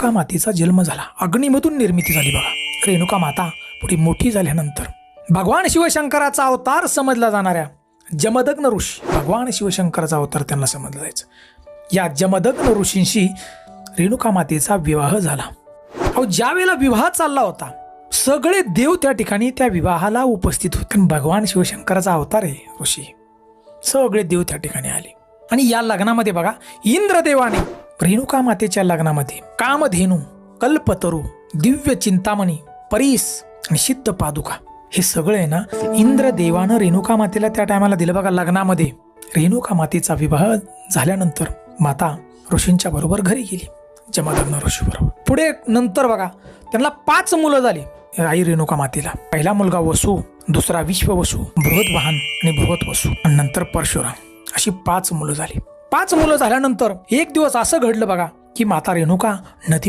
रेणुका मातेचा जन्म झाला. अग्नीमधून निर्मिती झाली बघा. रेणुका माता पुढे मोठी झाल्यानंतर भगवान शिवशंकराचा अवतार समजला जाणाऱ्या जमदग्न ऋषी, भगवान शिवशंकराचा अवतार त्यांना समजलं जायचं, या जमदग्न ऋषींशी रेणुका मातेचा विवाह झाला. अहो ज्या वेळेला विवाह चालला होता सगळे देव त्या ठिकाणी त्या विवाहाला उपस्थित होते. भगवान शिवशंकराचा अवतार आहे ऋषी, सगळे देव त्या ठिकाणी आले. आणि या लग्नामध्ये बघा इंद्रदेवाने रेणुका मातेच्या लग्नामध्ये कामधेनू, कल्पतरू, दिव्य चिंतामणी, परीस आणि सिद्ध पादुका हे सगळं आहे ना इंद्रदेवानं रेणुका मातेला त्या टायमाला दिलं बघा. लग्नामध्ये रेणुका मातेचा विवाह झाल्यानंतर माता ऋषींच्या बरोबर घरी गेली, जमदग्न ऋषी बरोबर. पुढे नंतर बघा त्यांना 5 मुलं झाली आई रेणुका मातेला. पहिला मुलगा वसु, दुसरा विश्ववसु, बृहद्वाहन आणि बृहद्वसु आणि नंतर परशुराम, अशी 5 मुलं झाली. 5 मुलं झाल्यानंतर एक दिवस असं घडलं बघा की माता रेणुका नदी